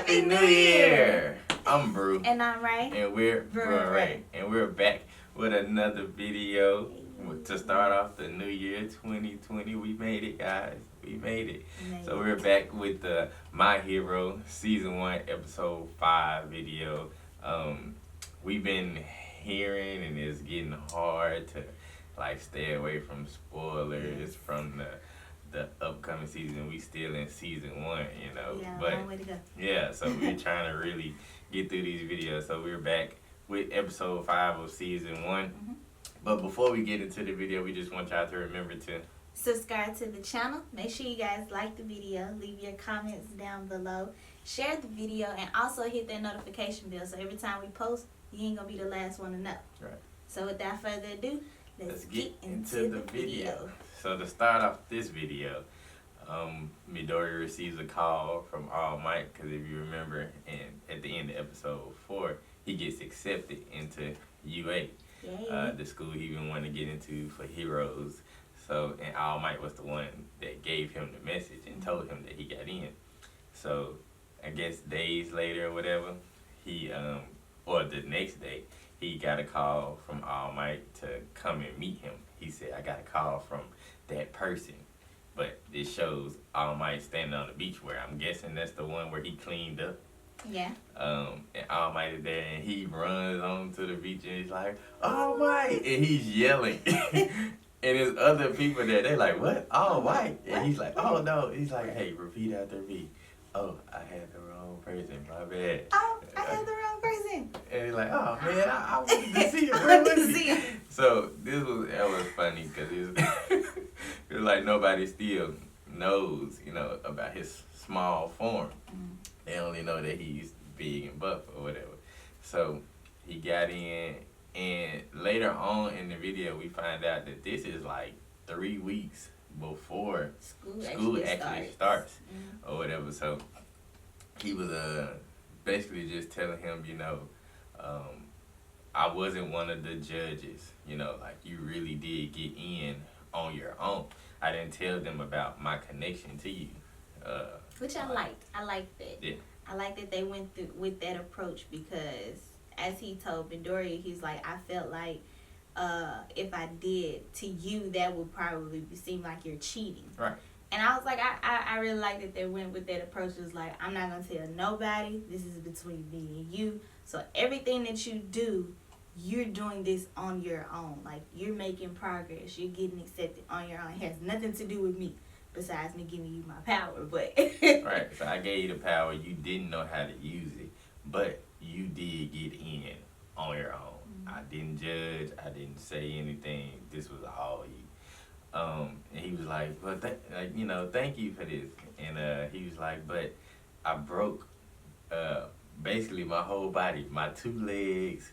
Happy New Year! I'm Brew. And I'm Ray. And we're Ray. And we're back with another video to start off the new year 2020. We made it, guys. We made it. So we're back with the My Hero Season 1 Episode 5 video. We've been hearing and it's getting hard to stay away from spoilers from the upcoming season. We still in season 1, Yeah, but long way to go. yeah, so we're trying to really get through these videos. So we're back with episode 5 of season 1. Mm-hmm. But before we get into the video, we just want y'all to remember to subscribe to the channel. Make sure you guys like the video. Leave your comments down below. Share the video and also hit that notification bell so every time we post, you ain't gonna be the last one to know. Right. So without further ado, let's get into the video. So to start off this video, Midori receives a call from All Might, because if you remember, and at the end of episode 4, he gets accepted into UA, the school he been wanting to get into for heroes. So, and All Might was the one that gave him the message and told him that he got in. So, I guess days later or whatever, he, or the next day, he got a call from All Might to come and meet him. He said, I got a call from that person. But this shows All Might standing on the beach, where I'm guessing that's the one where he cleaned up. Yeah. And All Might is there, and he runs onto the beach, and he's like, All Might! And he's yelling. And there's other people there, they're like, what? All Might? And he's like, oh no. He's like, hey, repeat after me. Oh, I had the wrong person, my bad. Oh, I had the wrong person. And he's like, oh man, I wanted to see it. I wanted to see it. So that was funny, because it was like nobody still knows, about his small form. They only know that he's big and buff or whatever. So he got in, and later on in the video, we find out that this is like 3 weeks before school actually starts or whatever. So he was basically just telling him, I wasn't one of the judges, like you really did get in on your own. I didn't tell them about my connection to you. Which I liked. I liked that. Yeah. I like that they went through with that approach, because as he told Midori, he's like, I felt like if I did to you, that would probably seem like you're cheating. Right. And I was like, I really like that they went with that approach. It was like, I'm not going to tell nobody. This is between me and you. So everything that you do, you're doing this on your own. Like, you're making progress. You're getting accepted on your own. It has nothing to do with me, besides me giving you my power. But right. So I gave you the power. You didn't know how to use it, but you did get in on your own. I didn't judge. I didn't say anything. This was all you. And he was like, well, thank you for this. And he was like, but I broke basically my whole body, my 2 legs,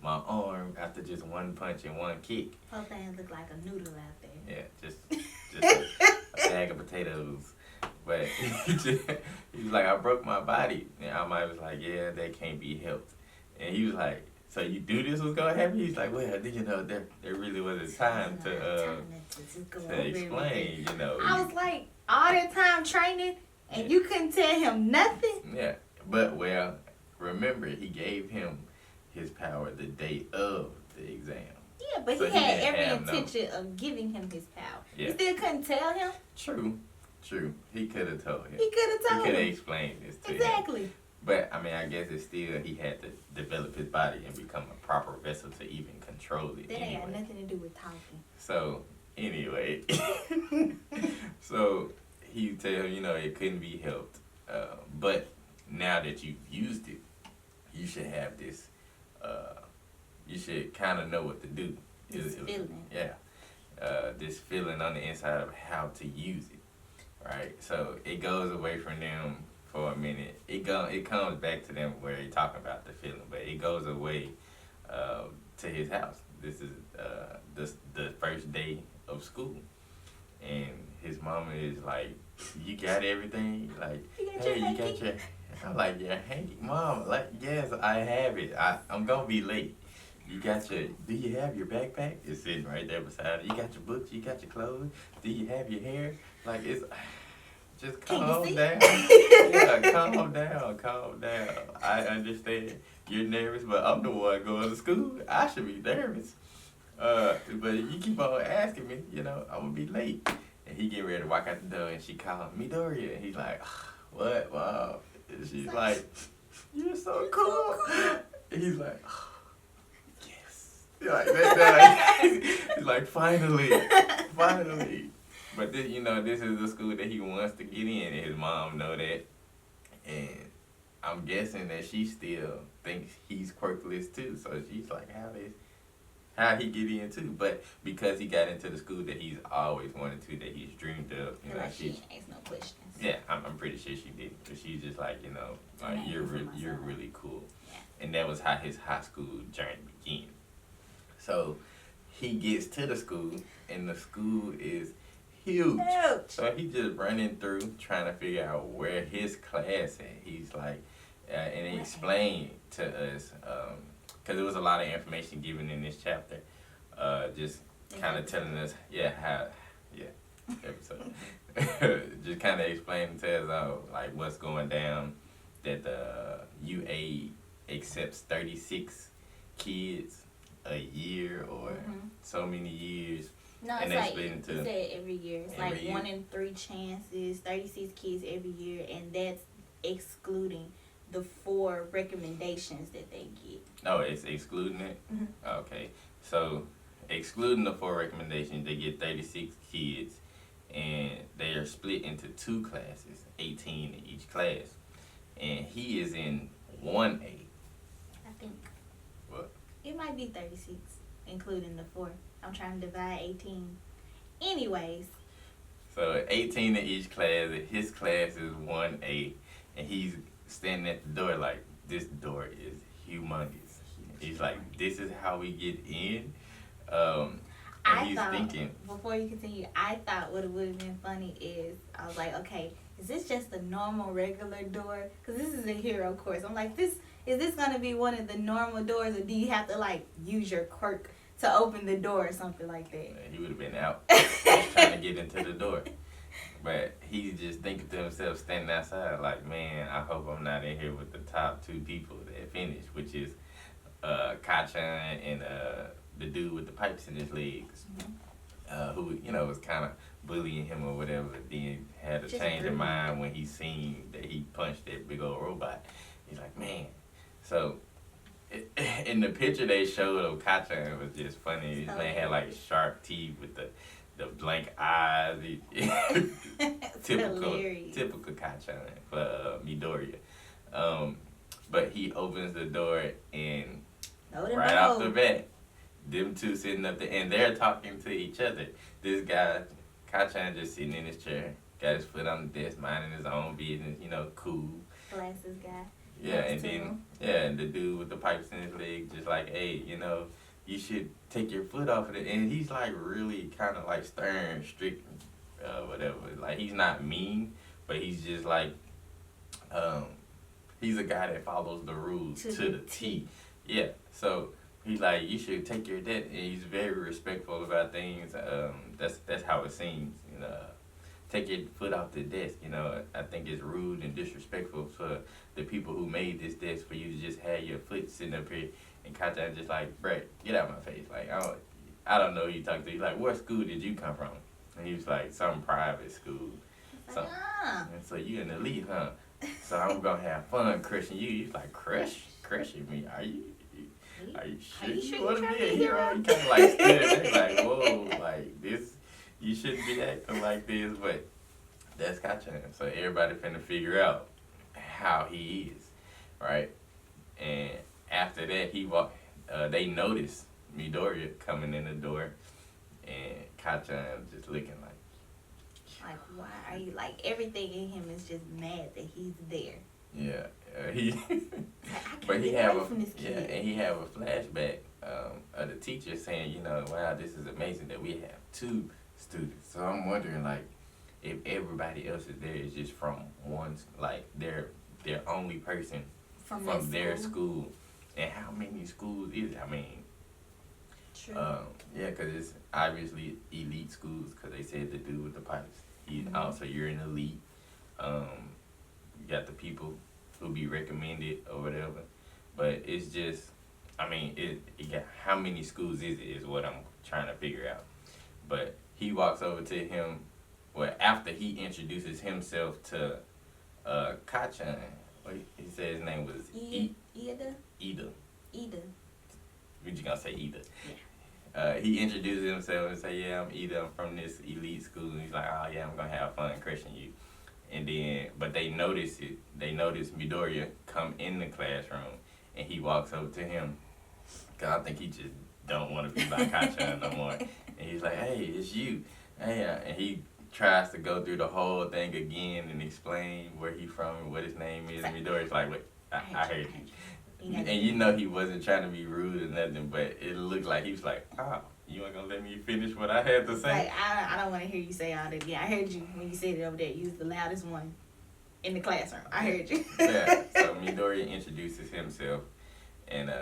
my arm, after just one punch and one kick. whole thing looked like a noodle out there. Yeah, just a bag of potatoes. But he was like, I broke my body. And Almighty was like, yeah, that can't be helped. And he was like, so you knew this was going to happen? He's like, well, there really wasn't time to explain, I was like, all that time training, and you couldn't tell him nothing? Yeah, but, well, remember, he gave him his power the day of the exam. Yeah, but so he had every intention of giving him his power. Yeah. You still couldn't tell him? True. He could have told him. He could have explained this to him. Exactly. But, I mean, I guess it's still, he had to develop his body and become a proper vessel to even control it. That ain't got nothing to do with talking. So, anyway. So, he tell him, it couldn't be helped. But now that you've used it, you should have this, you should kind of know what to do. This feeling. Yeah. This feeling on the inside of how to use it. Right? So, it goes away from them for a minute. It comes back to them where they talk about the feeling, but it goes away to his house. This is the first day of school, and his mama is like, "You got everything?" Like, "Hey, you got your?" I'm like, "Yeah, hey, mom, like, yes, I have it. I'm gonna be late. You got your? Do you have your backpack? It's sitting right there beside it. You got your books. You got your clothes. Do you have your hair? Like, it's." just Can you calm see? down. Yeah, calm down. I understand you're nervous, but I'm the one going to school. I should be nervous. But you keep on asking me, I'm gonna be late. And he get ready to walk out the door, and she called me Doria. And he's like, what, Mom? And she's like, you're so cool. And he's like, yes. Like that. He's like, finally. But this is the school that he wants to get in, and his mom know that. And I'm guessing that she still thinks he's quirkless too. So she's like, how he get in too? But because he got into the school that he's always wanted to, that he's dreamed of, Like she asked no questions. Yeah, I'm pretty sure she did. But she's just like, like you're really cool. Yeah. And that was how his high school journey began. So he gets to the school, and the school is huge. So he just running through trying to figure out where his class at. He's like, and he explained to us, because there was a lot of information given in this chapter, just kind of telling us, episode. Just kind of explaining to us, like what's going down, that the UA accepts 36 kids a year or so many years. No, and it's they like, split into you said every year. It's every like year. 1 in 3 chances, 36 kids every year, and that's excluding the 4 recommendations that they get. Oh, it's excluding it? Okay. So, excluding the 4 recommendations, they get 36 kids, and they are split into 2 classes, 18 in each class. And he is in 1A. I think. What? It might be 36, including the 4. I'm trying to divide 18. Anyways. So 18 in each class. His class is 1A, and he's standing at the door like, this door is humongous. He's like, this is how we get in. And he's thinking. Before you continue, I thought what it would have been funny is, I was like, okay, is this just a normal regular door? Because this is a hero course. I'm like, is this going to be one of the normal doors, or do you have to like use your quirk to open the door or something like that? He would have been out trying to get into the door. But he's just thinking to himself, standing outside, like, man, I hope I'm not in here with the top 2 people that finished, which is Kachan and the dude with the pipes in his legs, who, was kind of bullying him or whatever, then had a change of mind when he seen that he punched that big old robot. He's like, man. So in the picture they showed of Kachan, it was just funny. His man had like sharp teeth with the blank eyes. Typical Kachan for Midoriya. But he opens the door, and right off the bat, them 2 sitting up there, and they're talking to each other. This guy, Kachan, just sitting in his chair, got his foot on the desk, minding his own business, cool. Glasses guy. Yeah, and then, and the dude with the pipes in his leg, just like, hey, you should take your foot off of it. And he's like really kind of like stern, strict, whatever. Like, he's not mean, but he's just like, he's a guy that follows the rules to the T. Yeah, so he's like, you should take your desk. And he's very respectful about things. That's how it seems. Take your foot off the desk. I think it's rude and disrespectful for the people who made this desk for you to just have your foot sitting up here. And Kachan just like, Brett, get out of my face. Like, I don't know who you talking to. He's like, what school did you come from? And he was like, some private school. So, and so you an elite, huh? So I'm gonna have fun crushing you. He's like, crushing me? Are you sure you want to be a hero? He kind of like stood there like, whoa, like this. You shouldn't be acting like this, but that's Kachan. So everybody finna figure out how he is, right? And after that, they notice Midoriya coming in the door, and Kachan just looking like, why are you, like, everything in him is just mad that he's there. Yeah, but he have a flashback of the teacher saying, wow, this is amazing that we have 2 students. So I'm wondering, like, if everybody else is there is just from one, like, they're only person from their school. And how many schools is it? I mean, true. Yeah, because it's obviously elite schools, because they said the dude with the pipes. Also, you're an elite. You got the people who be recommended or whatever. But it's just, I mean, it got how many schools is it is what I'm trying to figure out. But he walks over to him, well, after he introduces himself to Kachan. He said his name was Ida. Ida. Ida. We just gonna say Ida. Yeah. He introduces himself and say, yeah, I'm Ida. I'm from this elite school. And he's like, oh yeah, I'm gonna have fun crushing you. And then, but they notice it. They notice Midoriya come in the classroom, and he walks over to him. Cause I think he just don't want to be by Kachan no more. And he's like, hey, it's you. Hey, and he tries to go through the whole thing again and explain where he from and what his name is. And Midoriya's like, wait, I heard you. And you know he wasn't trying to be rude or nothing, but it looked like he was like, oh, you ain't gonna let me finish what I had to say? Like, I don't want to hear you say all that. Yeah, I heard you when you said it over there. You was the loudest one in the classroom. I heard you. Yeah, so Midoriya introduces himself, and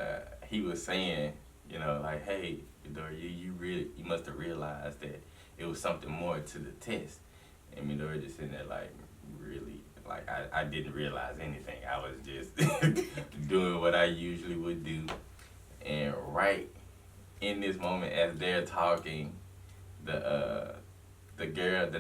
he was saying, you know, like, hey, Midoriya, you must have realized that it was something more to the test. And Midoriya just sitting there like, really? Like, I didn't realize anything. I was just doing what I usually would do. And right in this moment, as they're talking, the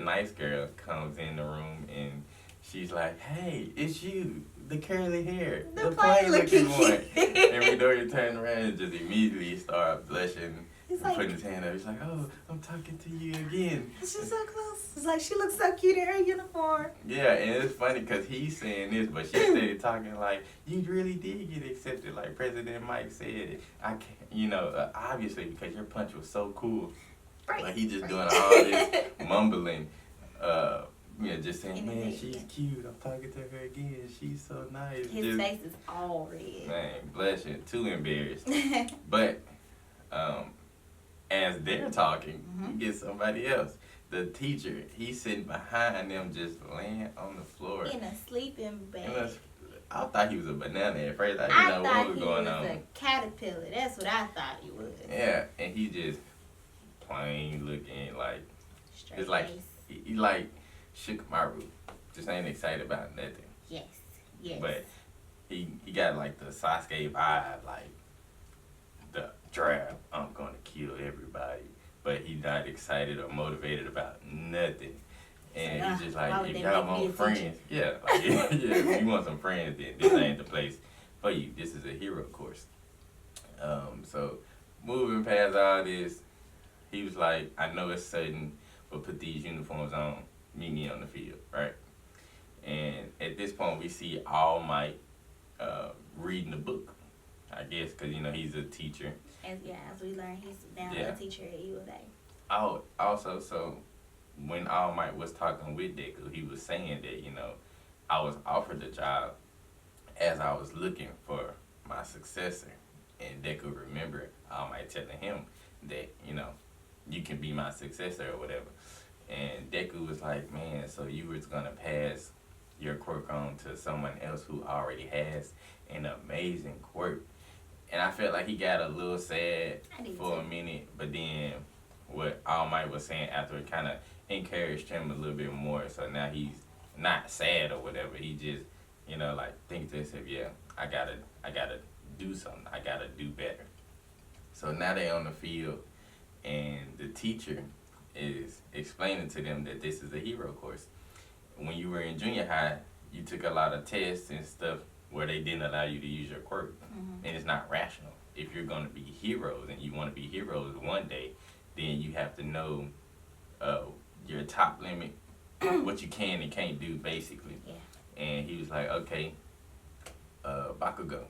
nice girl comes in the room, and she's like, hey, it's you, the curly hair, the plain looking one. And Midoriya turned around and just immediately started blushing. He's like, putting his hand up. He's like, oh, I'm talking to you again. She's so close. It's like, she looks so cute in her uniform. Yeah, and it's funny because he's saying this, but she started talking like, you really did get accepted. Like President Mike said, I can't, you know, obviously because your punch was so cool. Right. Like, he just doing all this mumbling. Yeah, just saying, man, she's cute. I'm talking to her again. She's so nice. His face is all red. Man, blushing, too embarrassed. But, as they're talking, you get somebody else. The teacher, he's sitting behind them just laying on the floor. In a sleeping bag. I thought he was a banana at first. I didn't know what was going on. I thought he was a caterpillar. That's what I thought he was. Yeah, and he just plain looking like, straight it's like, face. he like Shikamaru. Just ain't excited about nothing. Yes, yes. But he got like the Sasuke vibe, like the draft, I'm gonna kill everybody. But he's not excited or motivated about nothing. And he's just like, if y'all want friends, yeah, like, yeah, if you want some friends, then this ain't the place for you. This is a hero course. So moving past all this, he was like, I know it's sudden, but put these uniforms on, meet me on the field, right? And at this point, we see All Might reading the book, I guess, because, you know, he's a teacher. As we learned, he's now a teacher at U of A. Oh, also, so when All Might was talking with Deku, he was saying that, you know, I was offered the job as I was looking for my successor. And Deku remembered All Might telling him that, you know, you can be my successor or whatever. And Deku was like, man, so you was going to pass your quirk on to someone else who already has an amazing quirk. And I felt like he got a little sad for a minute, but then what All Might was saying after it kind of encouraged him a little bit more. So now he's not sad or whatever. He just, you know, like thinks to himself, yeah, I gotta do something. I gotta do better. So now they on the field, and the teacher is explaining to them that this is a hero course. When you were in junior high, you took a lot of tests and stuff where they didn't allow you to use your quirk. And it's not rational. If you're going to be heroes and you want to be heroes one day, then you have to know your top limit, what you can and can't do, basically. Yeah. And he was like, okay, Bakugo,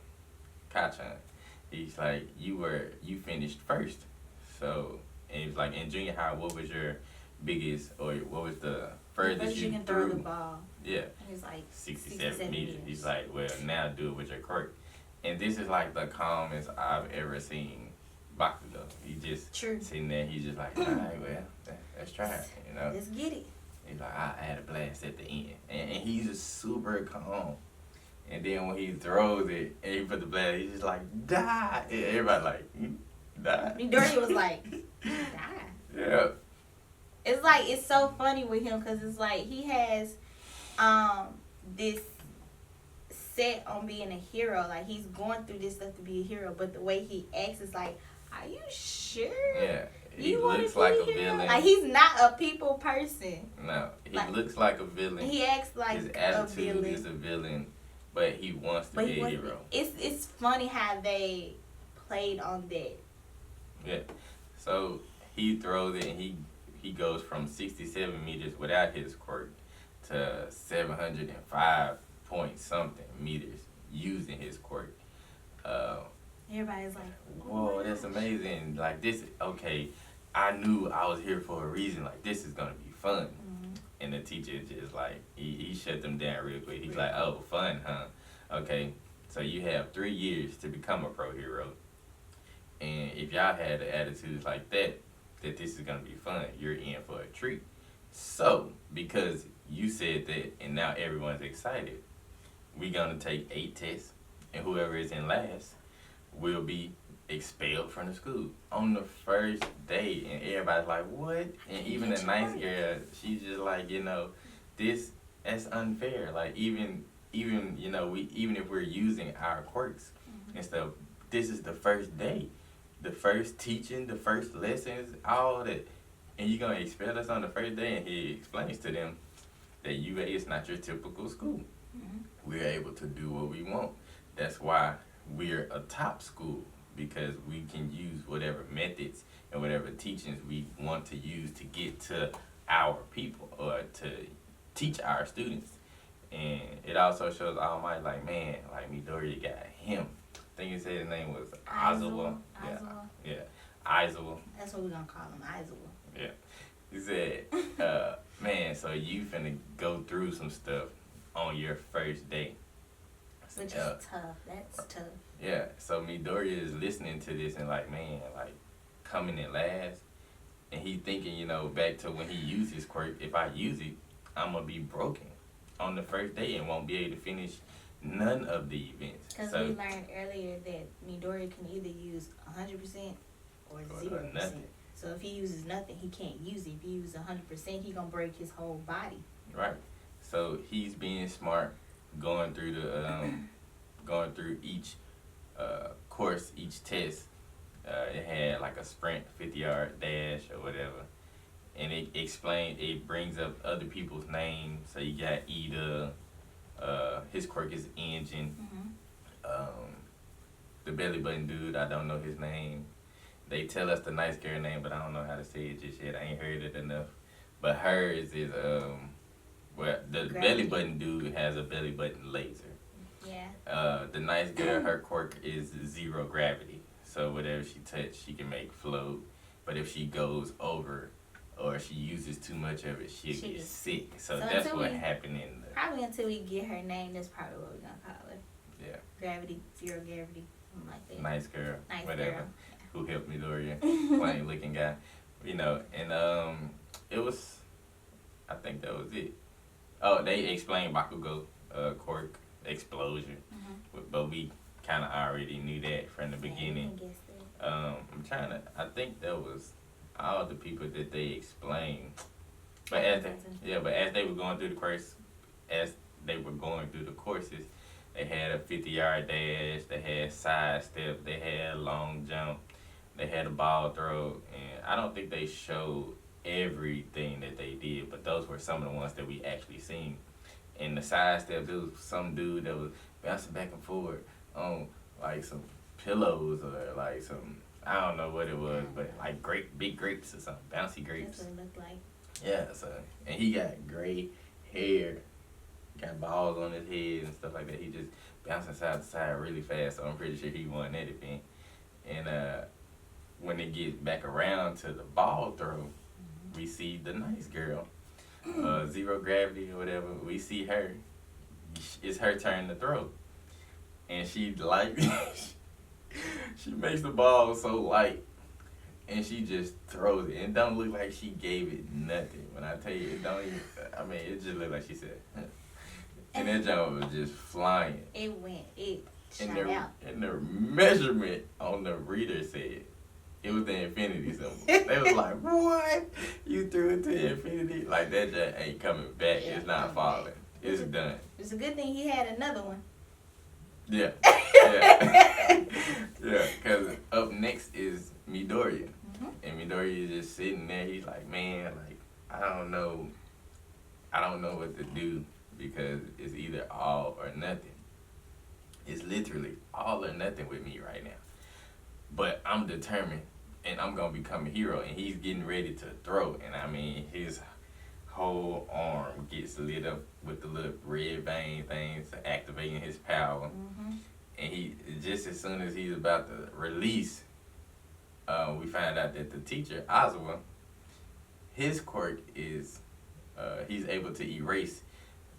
Kachan. He's like, you finished first. So, and he was like, in junior high, what was your biggest, or what was the furthest you can threw? throw the ball. Yeah. And it's like 67 meters. He's like, well, now do it with your quirk. And this is like the calmest I've ever seen Bakugo. He just sitting there, he's just like, all right, well, let's try it, you know? Let's get it. He's like, I had a blast at the end. And he's just super calm. And then when he throws it and he put the blast, he's just like, die. And everybody like, die. Midoriya was like, die. Yeah. It's like, it's so funny with him because it's like he has this set on being a hero. Like, he's going through this stuff to be a hero, but the way he acts is like, are you sure? Yeah. He You wanna looks be like a a hero? villain. Like, he's not a people person. No, he Like, looks like a villain. He acts like His a attitude villain. is a villain, but he wants to But be he a was, hero. it's funny how they played on that. Yeah. So he throws it and he goes from 67 meters without his quirk to 705 point something meters using his quirk. Everybody's like, Whoa, that's amazing. Like this, okay, I knew I was here for a reason. Like this is gonna be fun. mm-hmm. And the teacher just like, he shut them down real quick. He's like, oh, fun, huh? Okay, so you have 3 years to become a pro hero. And if y'all had the attitudes like that this is gonna be fun, you're in for a treat. So, because you said that and now everyone's excited, we gonna take 8 tests and whoever is in last will be expelled from the school on the first day. And everybody's like, what? And even the nice girl, she's just like, that's unfair. Like even even if we're using our quirks and stuff, this is the first day, the first teaching, the first lessons, all that, and you're gonna expel us on the first day. And he explains to them that UA is not your typical school. We're able to do what we want. That's why we're a top school, because we can use whatever methods and whatever teachings we want to use to get to our people or to teach our students. And it also shows All Might, like, man, like Midoriya got him. I think he said his name was Aizawa. Yeah, Aizawa. That's what we're gonna call him, Aizawa. Yeah. He said, man, so you finna go through some stuff on your first day. Which is tough. That's tough. Yeah, so Midoriya is listening to this and like, man, like coming in last, and he thinking, back to when he used his quirk. If I use it, I'm gonna be broken on the first day and won't be able to finish none of the events. Because we learned earlier that Midoriya can either use 100% or 0%. Nothing. So if he uses nothing, he can't use it. If he uses 100%, he gonna break his whole body. Right. So he's being smart, going through each course, each test. It had like a sprint, 50-yard dash or whatever, and it brings up other people's names. So you got Ida, his quirk is Engine. The belly button dude, I don't know his name. They tell us the nice girl name, but I don't know how to say it just yet. I ain't heard it enough. But hers is the belly button dude has a belly button laser. Yeah. The nice girl, her quirk is 0 gravity. So whatever she touch, she can make float. But if she goes over or she uses too much of it, she'll get sick. So that's what happened in the... Probably until we get her name, that's probably what we're going to call her. Yeah. Gravity, 0 gravity, something like that. Nice girl, Nice whatever. girl. Who helped Midoriya, plain looking guy. And it was... I think that was it. Oh, they explained Bakugo quirk explosion, but we kind of already knew that from the beginning. I guess that. I think that was all the people that they explained. But as they were going through the course, as they were going through the courses, they had a 50-yard dash, they had side step, they had long jump, they had a ball throw, and I don't think they showed everything that they did, but those were some of the ones that we actually seen. In the side step, there was some dude that was bouncing back and forth on like some pillows or like some, I don't know what it was, but like big grapes or something, bouncy grapes. That's what it looked like. Yeah, so, and he got gray hair, got balls on his head and stuff like that. He just bouncing side to side really fast, so I'm pretty sure he won that event. And when it gets back around to the ball throw, we see the nice girl, 0 gravity or whatever. We see her. It's her turn to throw, and she she makes the ball so light, and she just throws it. And it don't look like she gave it nothing. When I tell you, it don't even. I mean, it just looked like she said, and that jump was just flying. It shot out. And the measurement on the reader said it was the infinity symbol. They was like, what? You threw it to infinity? Like, that just ain't coming back. It's not falling. It's done. It's a good thing he had another one. Yeah. Yeah. Yeah, because up next is Midoriya. Mm-hmm. And Midoriya is just sitting there. He's like, man, like, I don't know what to do because it's either all or nothing. It's literally all or nothing with me right now. But I'm determined and I'm going to become a hero. And he's getting ready to throw. And I mean, his whole arm gets lit up with the little red vein things activating his power. Mm-hmm. And he, just as soon as he's about to release, we find out that the teacher, Aizawa, his quirk is he's able to erase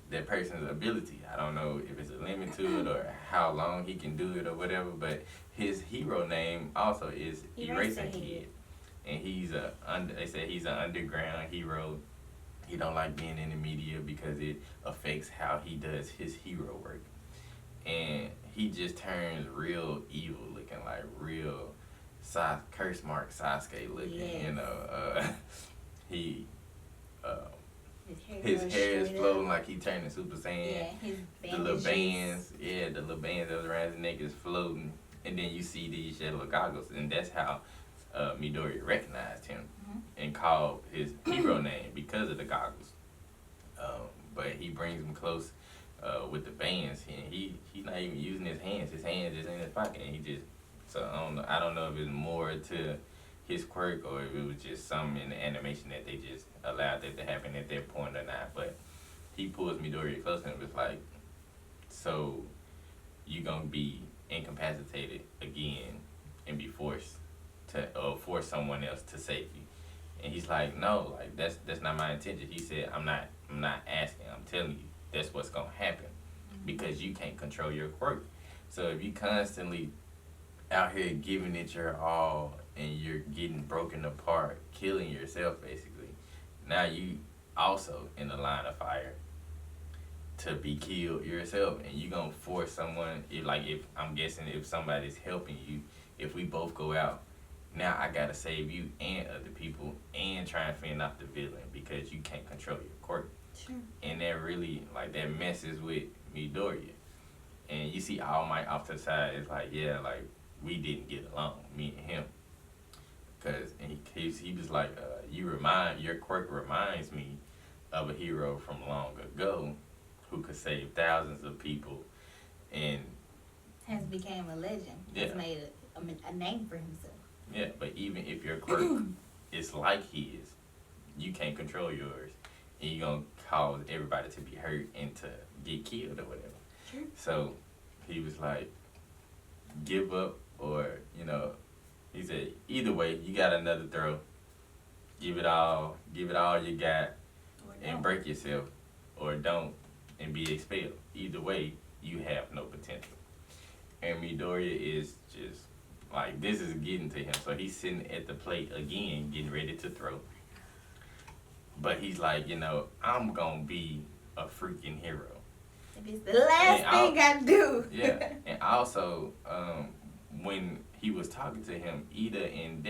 that person's ability. I don't know if it's a limit to it or how long he can do it or whatever, but his hero name also is Eraserhead. And they say he's an underground hero. He don't like being in the media because it affects how he does his hero work. And he just turns real evil looking, like real curse mark Sasuke looking. Yes. You know, he his hair is flowing like he turning Super Saiyan. Yeah, his the little bands, the little bands that was around his neck is floating, and then you see these yellow goggles, and that's how Midoriya recognized him and called his hero name because of the goggles. But he brings him close with the bands, and he's not even using his hands. His hands just in his pocket, and he just I don't know if it's more to his quirk or if it was just something in the animation that they just allowed that to happen at that point or not. But he pulls Midoriya close and was like, so you gonna be incapacitated again and be forced to force someone else to save you. And he's like, no, like that's not my intention. He said, I'm not asking, I'm telling you that's what's gonna happen because you can't control your quirk. So if you constantly out here giving it your all and you're getting broken apart, killing yourself basically, now you also in the line of fire to be killed yourself, and you gonna force someone, if I'm guessing if somebody's helping you, if we both go out, now I gotta save you and other people and try and fend off the villain because you can't control your quirk. Sure. And that really, that messes with Midoriya. And you see All Might off to the side, it's like, yeah, like, we didn't get along, me and him. Cause he was like, your quirk reminds me of a hero from long ago who could save thousands of people and has became a legend. Yeah. Has made a name for himself. Yeah, but even if your quirk is like his, you can't control yours, and you're gonna cause everybody to be hurt and to get killed or whatever. True. So he was like, give up, or he said either way you got another throw. Give it all you got, and break yourself, or don't and be expelled. Either way, you have no potential. And Midoriya is just like, this is getting to him. So he's sitting at the plate again, getting ready to throw. But he's like, I'm gonna be a freaking hero. If it's the last thing I do. Yeah, and also, when he was talking to him, Ida and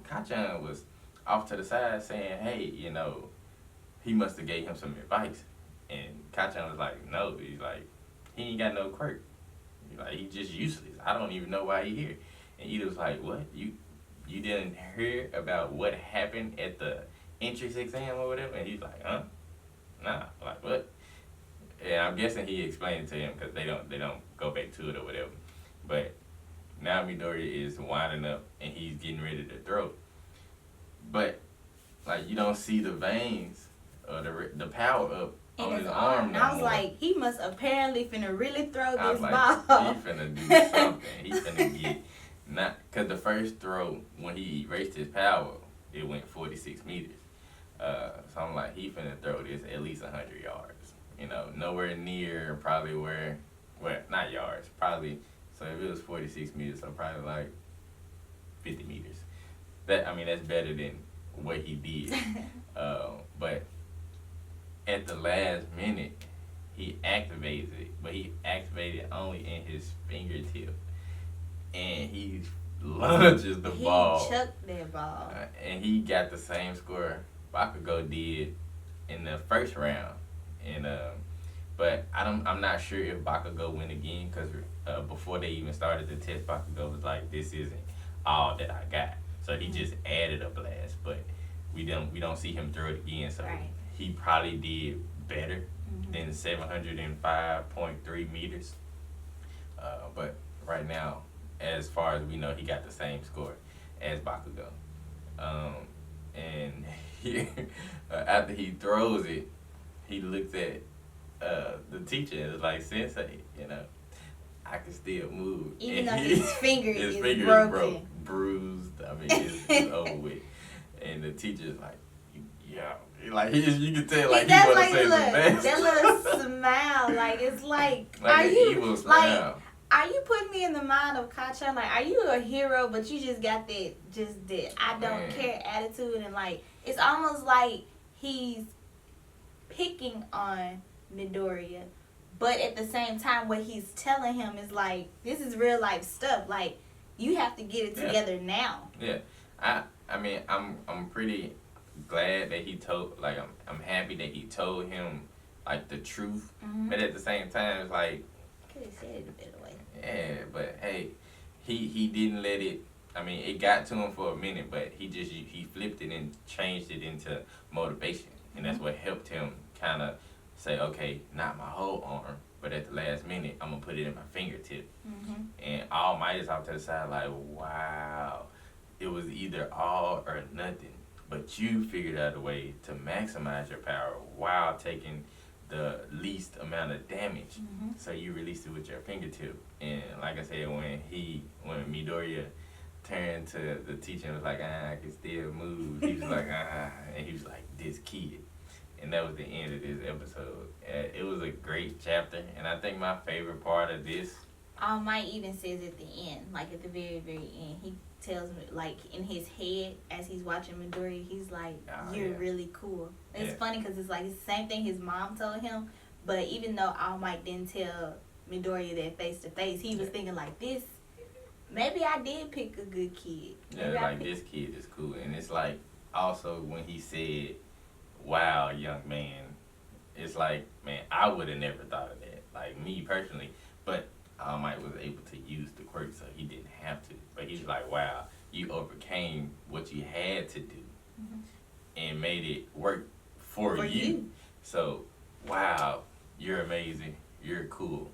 Kacchan was off to the side saying, hey, he must have gave him some advice. And Kacchan was like, no, he's like, he ain't got no quirk. He's like, he's just useless. I don't even know why he here. And Ida was like, what? You didn't hear about what happened at the entrance exam or whatever? And he's like, huh? Nah, like what? And I'm guessing he explained it to him because they don't go back to it or whatever. But now Midoriya is winding up and he's getting ready to throw. But you don't see the veins or the power up in on his arm And no I was more. like, he must apparently finna really throw I was this like, ball. he finna do something. He finna get because the first throw when he erased his power, it went 46 meters. So I'm like, he finna throw this at least 100 yards. Nowhere near probably not yards, probably. So if it was 46 meters, so probably like 50 meters. That's better than what he did. But at the last minute, he activates it, but he activated only in his fingertip. And he lunges the ball. He chucked that ball. And he got the same score Bakugo did in the first round, and but I'm not sure if Bakugo win again because before they even started the test, Bakugo was like, "This isn't all that I got," so he just added a blast, but we don't see him throw it again, so Right. he probably did better than 705.3 meters. But right now, as far as we know, he got the same score as Bakugo. And he, after he throws it, he looks at the teacher and is like, "Sensei, I can still move." Even And though his finger his is finger broken. is broke, bruised. I mean, it's over with. And the teacher's like, "Yeah." Like you can tell, like he does want to like say the best. that little smile, like it's like, Like are an you evil like, smile. are you putting me in the mind of Kacchan? Like, are you a hero, but you just got that I don't Man. care attitude, and like it's almost like he's picking on Midoriya, but at the same time, what he's telling him is like, this is real life stuff. Like, you have to get it together now. Yeah, I mean I'm pretty glad that he told, like, I'm happy that he told him like the truth, but at the same time it's like, Could have said it a better way. yeah, but hey, he didn't let it. I mean, it got to him for a minute, but he flipped it and changed it into motivation, and that's what helped him kind of say, okay, not my whole arm, but at the last minute, I'm gonna put it in my fingertip. And All Might is off to the side, like, wow, it was either all or nothing. But you figured out a way to maximize your power while taking the least amount of damage. So you released it with your fingertip. And like I said, when Midoriya turned to the teacher and was like, I can still move, he was like, and he was like, this kid. And that was the end of this episode. It was a great chapter, and I think my favorite part of this. All Might even says at the end, like at the very, very end, he tells me, like in his head as he's watching Midoriya, he's like, "You're really cool." It's funny because it's like it's the same thing his mom told him, but even though All Might didn't tell Midoriya that face to face, he was thinking like this. Maybe I did pick a good kid. Yeah, like this kid is cool, and it's like also when he said, "Wow, young man," it's like, man, I would have never thought of that. Like me personally, but All Might was able to use the quirk, so he didn't have to. But he's like, wow, you overcame what you had to do and made it work for you. So, wow, you're amazing. You're cool.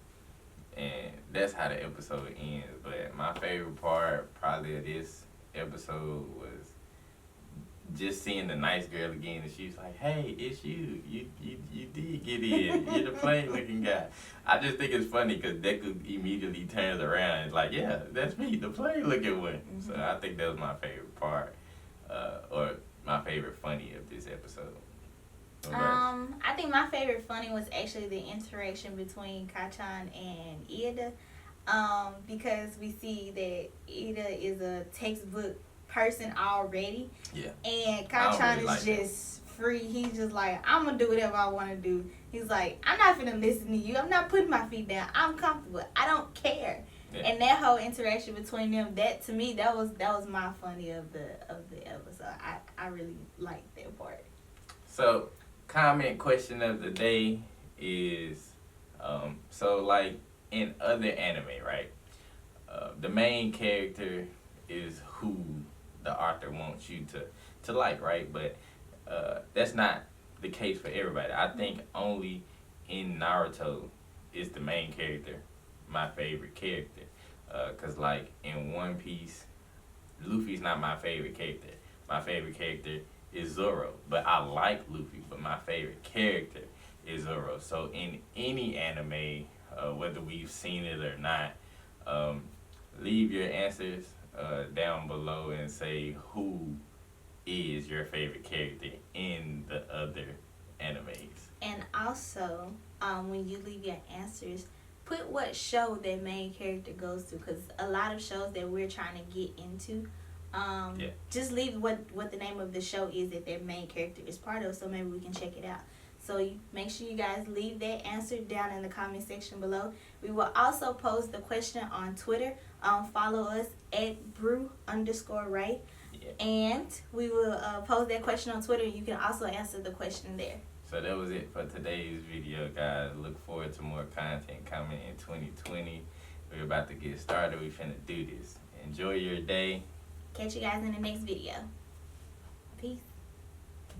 And that's how the episode ends. But my favorite part probably of this episode was just seeing the nice girl again, and she's like, "Hey, it's you. You did get in. You're the plain looking guy." I just think it's funny because Deku immediately turns around and is like, "Yeah, that's me, the plain looking one." So I think that was my favorite part, or my favorite funny of this episode. I think my favorite funny was actually the interaction between Kacchan and Ida, because we see that Ida is a textbook person already. Yeah. And Kacchan really is just free. He's just like, I'm gonna do whatever I want to do. He's like, I'm not finna listen to you. I'm not putting my feet down. I'm comfortable. I don't care. Yeah. And that whole interaction between them, that to me, that was my funny of the episode. I really liked that part. So, comment question of the day is, so like in other anime, right? The main character is who the author wants you to like, right? But that's not the case for everybody. I think only in Naruto is the main character my favorite character. Cause like in One Piece, Luffy's not my favorite character. My favorite character is Zoro. But I like Luffy, but my favorite character is Zoro. So in any anime, whether we've seen it or not, leave your answers down below and say who is your favorite character in the other animes. And also, when you leave your answers, put what show that main character goes to, because a lot of shows that we're trying to get into, just leave what the name of the show is that their main character is part of, so maybe we can check it out. So make sure you guys leave that answer down in the comment section below. We will also post the question on Twitter. Follow us at brew_right. Yeah. And we will post that question on Twitter. You can also answer the question there. So that was it for today's video, guys. Look forward to more content coming in 2020. We're about to get started. We finna do this. Enjoy your day. Catch you guys in the next video. Peace.